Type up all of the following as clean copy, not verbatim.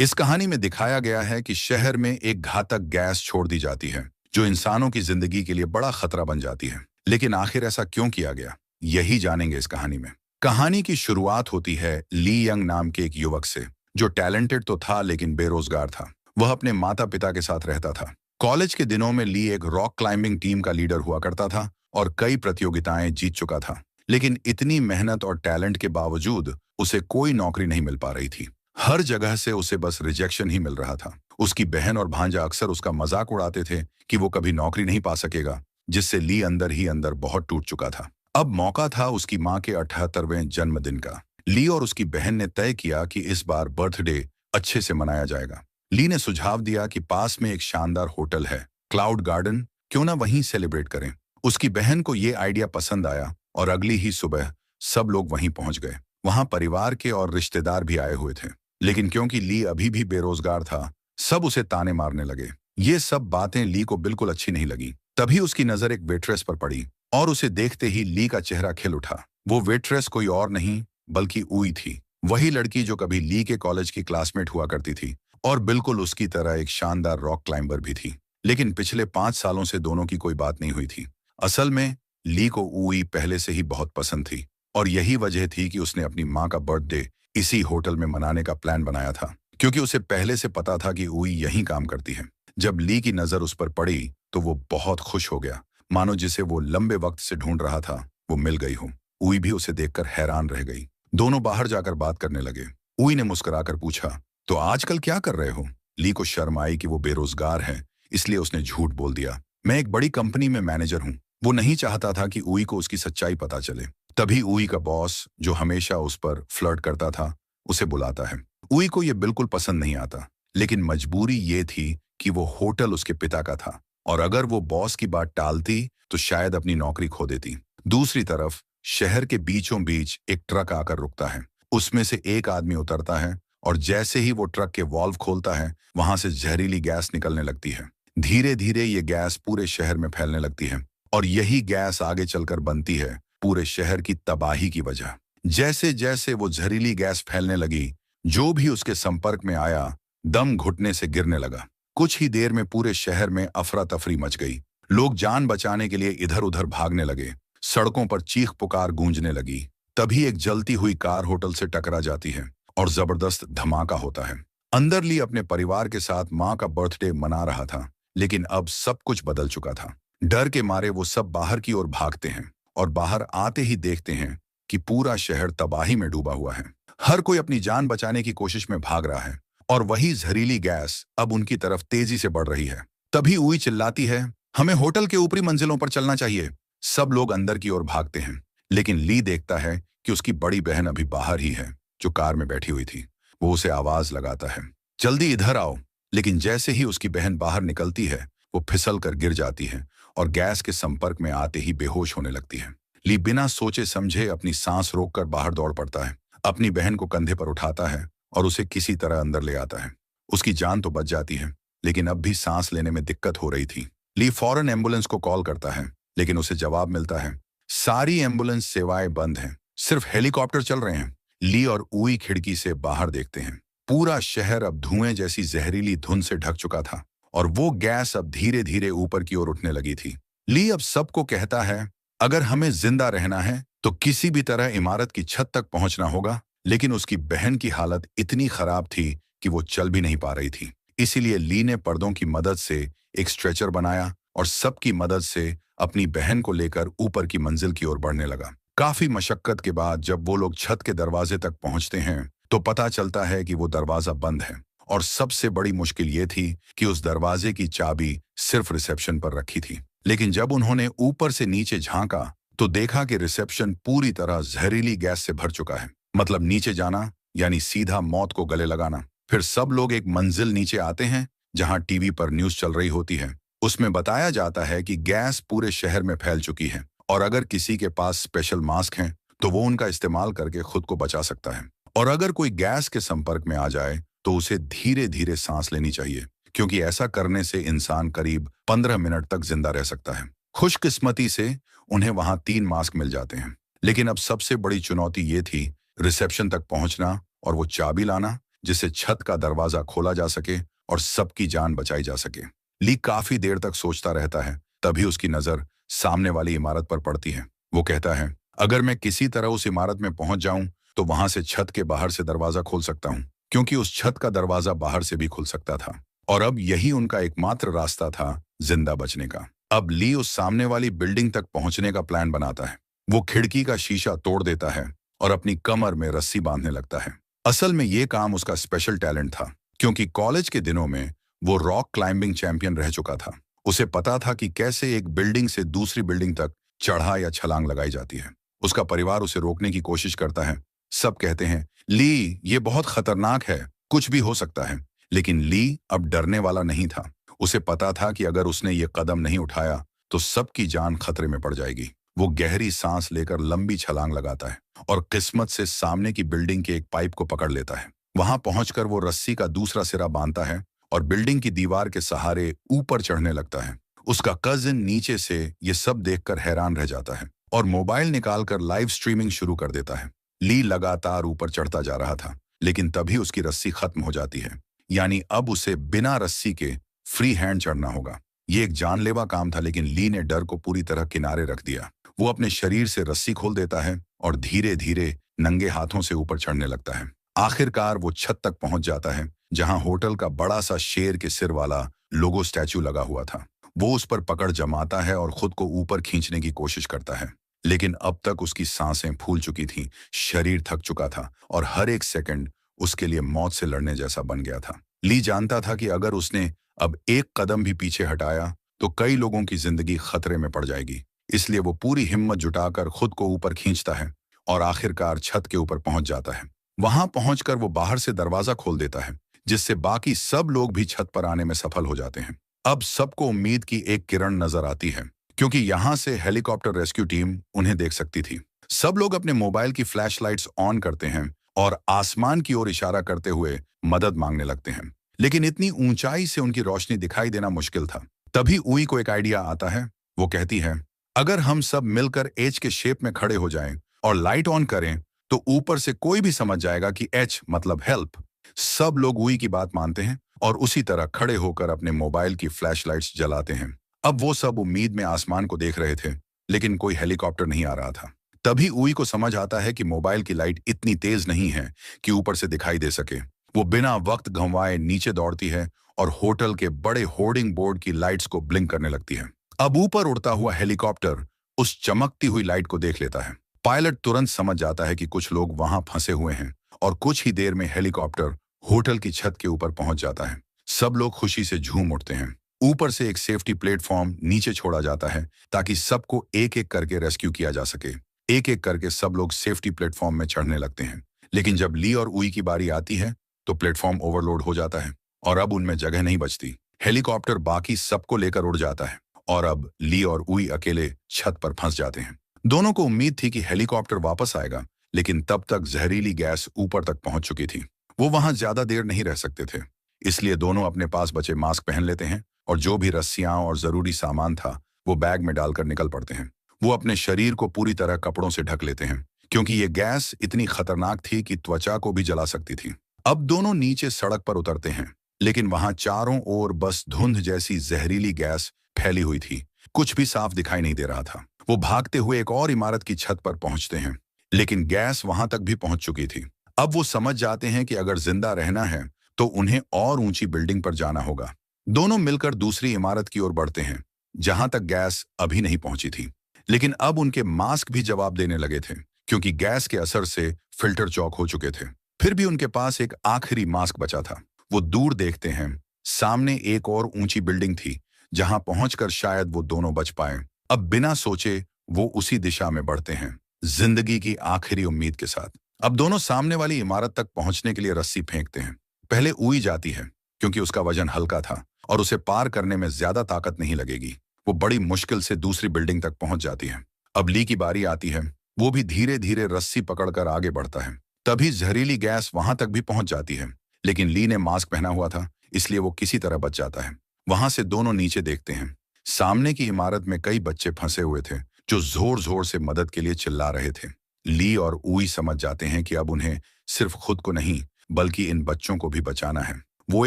इस कहानी में दिखाया गया है कि शहर में एक घातक गैस छोड़ दी जाती है जो इंसानों की जिंदगी के लिए बड़ा खतरा बन जाती है। लेकिन आखिर ऐसा क्यों किया गया, यही जानेंगे इस कहानी में। कहानी की शुरुआत होती है ली यंग नाम के एक युवक से, जो टैलेंटेड तो था लेकिन बेरोजगार था। वह अपने माता पिता के साथ रहता था। कॉलेज के दिनों में ली एक रॉक क्लाइंबिंग टीम का लीडर हुआ करता था और कई प्रतियोगिताएं जीत चुका था। लेकिन इतनी मेहनत और टैलेंट के बावजूद उसे कोई नौकरी नहीं मिल पा रही थी। हर जगह से उसे बस रिजेक्शन ही मिल रहा था। उसकी बहन और भांजा अक्सर उसका मजाक उड़ाते थे कि वो कभी नौकरी नहीं पा सकेगा, जिससे ली अंदर ही अंदर बहुत टूट चुका था। अब मौका था उसकी माँ के 78वें जन्मदिन का। ली और उसकी बहन ने तय किया कि इस बार बर्थडे अच्छे से मनाया जाएगा। ली ने सुझाव दिया कि पास में एक शानदार होटल है, क्लाउड गार्डन, क्यों ना वहीं सेलिब्रेट करें। उसकी बहन को ये आइडिया पसंद आया और अगली ही सुबह सब लोग वहीं पहुंच गए। वहां परिवार के और रिश्तेदार भी आए हुए थे। लेकिन क्योंकि ली अभी भी बेरोजगार था, सब उसे ताने मारने लगे। ये सब बातें ली को बिल्कुल अच्छी नहीं लगी। तभी उसकी नजर एक वेट्रेस पर पड़ी और उसे देखते ही ली का चेहरा खिल उठा। वो वेट्रेस कोई और नहीं बल्कि उई थी, वही लड़की जो कभी ली के कॉलेज की क्लासमेट हुआ करती थी और बिल्कुल उसकी तरह एक शानदार रॉक क्लाइंबर भी थी। लेकिन पिछले 5 सालों से दोनों की कोई बात नहीं हुई थी। असल में ली को उई पहले से ही बहुत पसंद थी और यही वजह थी कि उसने अपनी माँ का बर्थडे इसी होटल में मनाने का प्लान बनाया था, क्योंकि उसे पहले से पता था कि उई यहीं काम करती है। जब ली की नजर उस पर पड़ी तो वो बहुत खुश हो गया, मानो जिसे वो लंबे वक्त से ढूंढ रहा था वो मिल गई हो। उई भी उसे देखकर हैरान रह गई। दोनों बाहर जाकर बात करने लगे। उई ने मुस्कुराकर पूछा, तो आजकल क्या कर रहे हो? ली को शर्म आई कि वो बेरोजगार है, इसलिए उसने झूठ बोल दिया, मैं एक बड़ी कंपनी में मैनेजर हूँ। वो नहीं चाहता था कि उई को उसकी सच्चाई पता चले। तभी उई का बॉस, जो हमेशा उस पर फ्लर्ट करता था, उसे बुलाता है। उई को ये बिल्कुल पसंद नहीं आता, लेकिन मजबूरी ये थी कि वो होटल उसके पिता का था और अगर वो बॉस की बात टालती तो शायद अपनी नौकरी खो देती। दूसरी तरफ शहर के बीचों बीच एक ट्रक आकर रुकता है। उसमें से एक आदमी उतरता है और जैसे ही वो ट्रक के वॉल्व खोलता है, वहां से जहरीली गैस निकलने लगती है। धीरे धीरे ये गैस पूरे शहर में फैलने लगती है और यही गैस आगे चलकर बनती है पूरे शहर की तबाही की वजह। जैसे जैसे वो जहरीली गैस फैलने लगी, जो भी उसके संपर्क में आया दम घुटने से गिरने लगा। कुछ ही देर में पूरे शहर में अफरा तफरी मच गई। लोग जान बचाने के लिए इधर उधर भागने लगे। सड़कों पर चीख पुकार गूंजने लगी। तभी एक जलती हुई कार होटल से टकरा जाती है और जबरदस्त धमाका होता है। अंदर ली अपने परिवार के साथ माँ का बर्थडे मना रहा था, लेकिन अब सब कुछ बदल चुका था। डर के मारे वो सब बाहर की ओर भागते हैं और बाहर आते ही देखते हैं कि पूरा शहर तबाही में डूबा हुआ है। हर कोई अपनी जान बचाने की कोशिश में भाग रहा है और वही जहरीली गैस अब उनकी तरफ तेजी से बढ़ रही है। तभी उई चिल्लाती है, हमें होटल के ऊपरी मंजिलों पर चलना चाहिए। सब लोग अंदर की ओर भागते हैं, लेकिन ली देखता है कि उसकी बड़ी बहन अभी बाहर ही है, जो कार में बैठी हुई थी। वो उसे आवाज लगाता है, जल्दी इधर आओ। लेकिन जैसे ही उसकी बहन बाहर निकलती है, वो फिसल कर गिर जाती है और गैस के संपर्क में आते ही बेहोश होने लगती है। ली बिना सोचे समझे अपनी सांस रोककर बाहर दौड़ पड़ता है, अपनी बहन को कंधे पर उठाता है और उसे किसी तरह अंदर ले आता है। उसकी जान तो बच जाती है, लेकिन अब भी सांस लेने में दिक्कत हो रही थी। ली फौरन एम्बुलेंस को कॉल करता है, लेकिन उसे जवाब मिलता है, सारी एम्बुलेंस सेवाएं बंद हैं, सिर्फ हेलीकॉप्टर चल रहे हैं। ली और उई खिड़की से बाहर देखते हैं। पूरा शहर अब धुएं जैसी जहरीली धुंध से ढक चुका था और वो गैस अब धीरे धीरे ऊपर की ओर उठने लगी थी। ली अब सबको कहता है, अगर हमें जिंदा रहना है तो किसी भी तरह इमारत की छत तक पहुंचना होगा। लेकिन उसकी बहन की हालत इतनी खराब थी कि वो चल भी नहीं पा रही थी। इसीलिए ली ने पर्दों की मदद से एक स्ट्रेचर बनाया और सबकी मदद से अपनी बहन को लेकर ऊपर की मंजिल की ओर बढ़ने लगा। काफी मशक्कत के बाद जब वो लोग छत के दरवाजे तक पहुंचते हैं तो पता चलता है कि वो दरवाजा बंद है और सबसे बड़ी मुश्किल ये थी कि उस दरवाजे की चाबी सिर्फ रिसेप्शन पर रखी थी। लेकिन जब उन्होंने ऊपर से नीचे झांका तो देखा कि रिसेप्शन पूरी तरह जहरीली गैस से भर चुका है। मतलब नीचे जाना यानी सीधा मौत को गले लगाना। फिर सब लोग एक मंजिल नीचे आते हैं जहां टीवी पर न्यूज चल रही होती है। उसमें बताया जाता है कि गैस पूरे शहर में फैल चुकी है और अगर किसी के पास स्पेशल मास्क हैं तो वो उनका इस्तेमाल करके खुद को बचा सकता है। और अगर कोई गैस के संपर्क में आ जाए तो उसे धीरे धीरे सांस लेनी चाहिए, क्योंकि ऐसा करने से इंसान करीब 15 मिनट तक जिंदा रह सकता है। खुशकिस्मती से उन्हें वहां 3 मास्क मिल जाते हैं। लेकिन अब सबसे बड़ी चुनौती ये थी रिसेप्शन तक पहुंचना और वो चाबी लाना, जिससे छत का दरवाजा खोला जा सके और सबकी जान बचाई जा सके। ली काफी देर तक सोचता रहता है, तभी उसकी नजर सामने वाली इमारत पर पड़ती है। वो कहता है, अगर मैं किसी तरह उस इमारत में पहुंच जाऊं तो वहां से छत के बाहर से दरवाजा खोल सकता हूं, क्योंकि उस छत का दरवाजा बाहर से भी खुल सकता था और अब यही उनका एकमात्र रास्ता था जिंदा बचने का। अब ली उस सामने वाली बिल्डिंग तक पहुंचने का प्लान बनाता है। वो खिड़की का शीशा तोड़ देता है और अपनी कमर में रस्सी बांधने लगता है। असल में ये काम उसका स्पेशल टैलेंट था, क्योंकि कॉलेज के दिनों में वो रॉक क्लाइंबिंग चैंपियन रह चुका था। उसे पता था कि कैसे एक बिल्डिंग से दूसरी बिल्डिंग तक चढ़ा या छलांग लगाई जाती है। उसका परिवार उसे रोकने की कोशिश करता है। सब कहते हैं, ली ये बहुत खतरनाक है, कुछ भी हो सकता है। लेकिन ली अब डरने वाला नहीं था। उसे पता था कि अगर उसने ये कदम नहीं उठाया तो सबकी जान खतरे में पड़ जाएगी। वो गहरी सांस लेकर लंबी छलांग लगाता है और किस्मत से सामने की बिल्डिंग के एक पाइप को पकड़ लेता है। वहां पहुंचकर वो रस्सी का दूसरा सिरा बांधता है और बिल्डिंग की दीवार के सहारे ऊपर चढ़ने लगता है। उसका कजिन नीचे से ये सब देखकर हैरान रह जाता है और मोबाइल निकालकर लाइव स्ट्रीमिंग शुरू कर देता है। ली लगातार ऊपर चढ़ता जा रहा था, लेकिन तभी उसकी रस्सी खत्म हो जाती है। यानी अब उसे बिना रस्सी के फ्री हैंड चढ़ना होगा। ये एक जानलेवा काम था, लेकिन ली ने डर को पूरी तरह किनारे रख दिया। वो अपने शरीर से रस्सी खोल देता है और धीरे धीरे नंगे हाथों से ऊपर चढ़ने लगता है। आखिरकार वो छत तक पहुंच जाता है, जहां होटल का बड़ा सा शेर के सिर वाला लोगो स्टैचू लगा हुआ था। वो उस पर पकड़ जमाता है और खुद को ऊपर खींचने की कोशिश करता है, लेकिन अब तक उसकी सांसें फूल चुकी थीं, शरीर थक चुका था और हर एक सेकंड उसके लिए मौत से लड़ने जैसा बन गया था। ली जानता था कि अगर उसने अब एक कदम भी पीछे हटाया तो कई लोगों की जिंदगी खतरे में पड़ जाएगी। इसलिए वो पूरी हिम्मत जुटाकर खुद को ऊपर खींचता है और आखिरकार छत के ऊपर पहुंच जाता है। वहां पहुंचकर वो बाहर से दरवाजा खोल देता है, जिससे बाकी सब लोग भी छत पर आने में सफल हो जाते हैं। अब सबको उम्मीद की एक किरण नजर आती है, क्योंकि यहां से हेलीकॉप्टर रेस्क्यू टीम उन्हें देख सकती थी। सब लोग अपने मोबाइल की फ्लैशलाइट्स ऑन करते हैं और आसमान की ओर इशारा करते हुए मदद मांगने लगते हैं, लेकिन इतनी ऊंचाई से उनकी रोशनी दिखाई देना मुश्किल था। तभी उई को एक आइडिया आता है। वो कहती है, अगर हम सब मिलकर एच के शेप में खड़े हो जाएं और लाइट ऑन करें तो ऊपर से कोई भी समझ जाएगा कि एच मतलब हेल्प। सब लोग उई की बात मानते हैं और उसी तरह खड़े होकर अपने मोबाइल की फ्लैशलाइट्स जलाते हैं। अब वो सब उम्मीद में आसमान को देख रहे थे, लेकिन कोई हेलीकॉप्टर नहीं आ रहा था। तभी उई को समझ आता है कि मोबाइल की लाइट इतनी तेज नहीं है कि ऊपर से दिखाई दे सके। वो बिना वक्त गंवाए नीचे दौड़ती है और होटल के बड़े होर्डिंग बोर्ड की लाइट्स को ब्लिंक करने लगती है। अब ऊपर उड़ता हुआ हेलीकॉप्टर उस चमकती हुई लाइट को देख लेता है। पायलट तुरंत समझ जाता है कि कुछ लोग वहां फंसे हुए हैं और कुछ ही देर में हेलीकॉप्टर होटल की छत के ऊपर पहुंच जाता है। सब लोग खुशी से झूम उठते हैं। ऊपर से एक सेफ्टी प्लेटफॉर्म नीचे छोड़ा जाता है ताकि सबको एक एक करके रेस्क्यू किया जा सके। एक एक करके सब लोग सेफ्टी प्लेटफॉर्म में चढ़ने लगते हैं, लेकिन जब ली और उई की बारी आती है तो प्लेटफॉर्म ओवरलोड हो जाता है और अब उनमें जगह नहीं बचती। हेलीकॉप्टर बाकी सबको लेकर उड़ जाता है और अब ली और उई अकेले छत पर फंस जाते हैं। दोनों को उम्मीद थी कि हेलीकॉप्टर वापस आएगा, लेकिन तब तक जहरीली गैस ऊपर तक पहुंच चुकी थी। वो वहां ज्यादा देर नहीं रह सकते थे, इसलिए दोनों अपने पास बचे मास्क पहन लेते हैं और जो भी रस्सियां और जरूरी सामान था वो बैग में डालकर निकल पड़ते हैं। वो अपने शरीर को पूरी तरह कपड़ों से ढक लेते हैं, क्योंकि ये गैस इतनी खतरनाक थी कि त्वचा को भी जला सकती थी। अब दोनों नीचे सड़क पर उतरते हैं, लेकिन वहां चारों ओर बस धुंध जैसी जहरीली गैस फैली हुई थी। कुछ भी साफ दिखाई नहीं दे रहा था। वो भागते हुए एक और इमारत की छत पर पहुंचते हैं, लेकिन गैस वहां तक भी पहुंच चुकी थी। अब वो समझ जाते हैं कि अगर जिंदा रहना है तो उन्हें और ऊंची बिल्डिंग पर जाना होगा। दोनों मिलकर दूसरी इमारत की ओर बढ़ते हैं, जहां तक गैस अभी नहीं पहुंची थी। लेकिन अब उनके मास्क भी जवाब देने लगे थे, क्योंकि गैस के असर से फिल्टर चौक हो चुके थे। फिर भी उनके पास एक आखिरी मास्क बचा था। वो दूर देखते हैं, सामने एक और ऊंची बिल्डिंग थी, जहां पहुंचकर शायद वो दोनों बच पाए। अब बिना सोचे वो उसी दिशा में बढ़ते हैं, जिंदगी की आखिरी उम्मीद के साथ। अब दोनों सामने वाली इमारत तक पहुंचने के लिए रस्सी फेंकते हैं। पहले उई जाती है, क्योंकि उसका वजन हल्का था और उसे पार करने में ज्यादा ताकत नहीं लगेगी। वो बड़ी मुश्किल से दूसरी बिल्डिंग तक पहुंच जाती है। अब ली की बारी आती है। वो भी धीरे धीरे रस्सी पकड़कर आगे बढ़ता है। तभी जहरीली गैस वहां तक भी पहुंच जाती है, लेकिन ली ने मास्क पहना हुआ था, इसलिए वो किसी तरह बच जाता है। वहां से दोनों नीचे देखते हैं। सामने की इमारत में कई बच्चे फंसे हुए थे, जो जोर जोर से मदद के लिए चिल्ला रहे थे। ली और उई समझ जाते हैं कि अब उन्हें सिर्फ खुद को नहीं बल्कि इन बच्चों को भी बचाना है। वो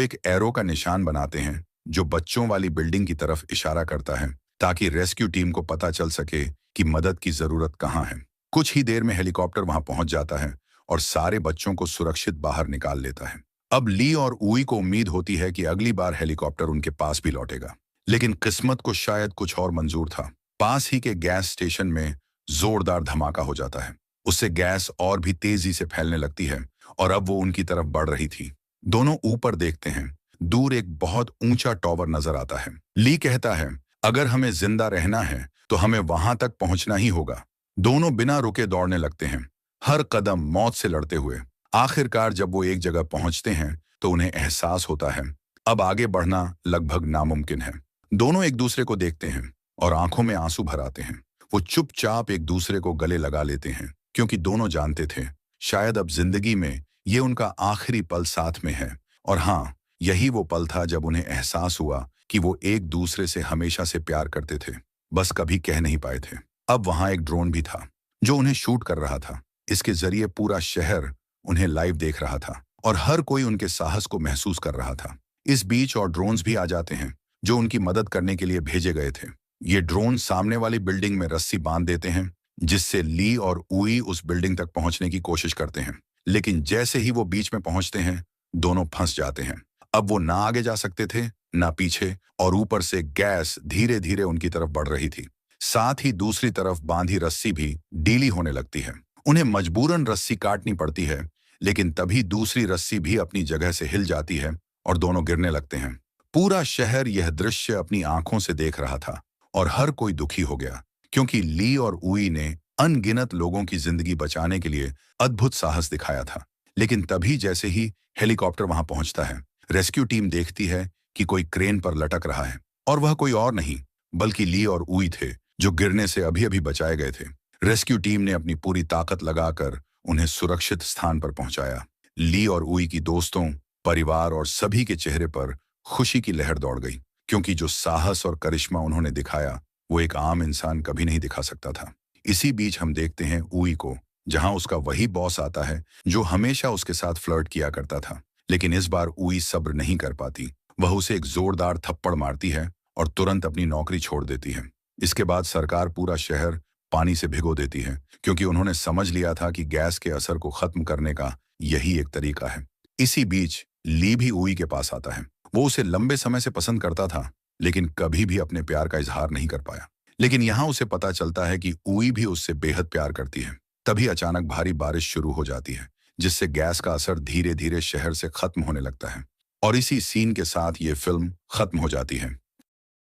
एक एरो का निशान बनाते हैं जो बच्चों वाली बिल्डिंग की तरफ इशारा करता है, ताकि रेस्क्यू टीम को पता चल सके कि मदद की जरूरत कहाँ है। कुछ ही देर में हेलीकॉप्टर वहां पहुंच जाता है और सारे बच्चों को सुरक्षित बाहर निकाल लेता है। अब ली और उई को उम्मीद होती है कि अगली बार हेलीकॉप्टर उनके पास भी लौटेगा, लेकिन किस्मत को शायद कुछ और मंजूर था। पास ही के गैस स्टेशन में जोरदार धमाका हो जाता है। उससे गैस और भी तेजी से फैलने लगती है और अब वो उनकी तरफ बढ़ रही थी। दोनों ऊपर देखते हैं। दूर एक बहुत ऊंचा टॉवर नजर आता है। ली कहता है, अगर हमें जिंदा रहना है तो हमें वहां तक पहुंचना ही होगा। दोनों बिना रुके दौड़ने लगते हैं, हर कदम मौत से लड़ते हुए। आखिरकार जब वो एक जगह पहुंचते हैं तो उन्हें एहसास होता है अब आगे बढ़ना लगभग नामुमकिन है। दोनों एक दूसरे को देखते हैं और आंखों में आंसू भर आते हैं। वो चुपचाप एक दूसरे को गले लगा लेते हैं, क्योंकि दोनों जानते थे शायद अब जिंदगी में ये उनका आखिरी पल साथ में है। और हाँ, यही वो पल था जब उन्हें एहसास हुआ कि वो एक दूसरे से हमेशा से प्यार करते थे, बस कभी कह नहीं पाए थे। अब वहां एक ड्रोन भी था जो उन्हें शूट कर रहा था। इसके जरिए पूरा शहर उन्हें लाइव देख रहा था और हर कोई उनके साहस को महसूस कर रहा था। इस बीच और ड्रोन्स भी आ जाते हैं जो उनकी मदद करने के लिए भेजे गए थे। ये ड्रोन सामने वाली बिल्डिंग में रस्सी बांध देते हैं, जिससे ली और उई उस बिल्डिंग तक पहुंचने की कोशिश करते हैं। लेकिन जैसे ही वो बीच में पहुंचते हैं, दोनों फंस जाते हैं। अब वो ना आगे जा सकते थे ना पीछे, और ऊपर से गैस धीरे धीरे उनकी तरफ बढ़ रही थी। साथ ही दूसरी तरफ बांधी रस्सी भी ढीली होने लगती है। उन्हें मजबूरन रस्सी काटनी पड़ती है, लेकिन तभी दूसरी रस्सी भी अपनी जगह से हिल जाती है और दोनों गिरने लगते हैं। पूरा शहर यह दृश्य अपनी आंखों से देख रहा था और हर कोई दुखी हो गया, क्योंकि ली और उई ने अनगिनत लोगों की जिंदगी बचाने के लिए अद्भुत साहस दिखाया था। लेकिन तभी जैसे ही हेलीकॉप्टर वहां पहुंचता है, रेस्क्यू टीम देखती है कि कोई क्रेन पर लटक रहा है, और वह कोई और नहीं बल्कि ली और उई थे, जो गिरने से अभी अभी बचाए गए थे। रेस्क्यू टीम ने अपनी पूरी ताकत लगाकर उन्हें सुरक्षित स्थान पर पहुंचाया। ली और उई की दोस्तों, परिवार और सभी के चेहरे पर खुशी की लहर दौड़ गई, क्योंकि जो साहस और करिश्मा उन्होंने दिखाया वो एक आम इंसान कभी नहीं दिखा सकता था। इसी बीच हम देखते हैं उई को, जहां उसका वही बॉस आता है जो हमेशा उसके साथ फ्लर्ट किया करता था। लेकिन इस बार उई सब्र नहीं कर पाती। वह उसे एक जोरदार थप्पड़ मारती है और तुरंत अपनी नौकरी छोड़ देती है। इसके बाद सरकार पूरा शहर पानी से भिगो देती है, क्योंकि उन्होंने समझ लिया था कि गैस के असर को खत्म करने का यही एक तरीका है। इसी बीच ली भी उई के पास आता है। वो उसे लंबे समय से पसंद करता था, लेकिन कभी भी अपने प्यार का इजहार नहीं कर पाया। लेकिन यहाँ उसे पता चलता है कि उई भी उससे बेहद प्यार करती है। तभी अचानक भारी बारिश शुरू हो जाती है, जिससे गैस का असर धीरे धीरे शहर से खत्म होने लगता है। और इसी सीन के साथ ये फिल्म खत्म हो जाती है।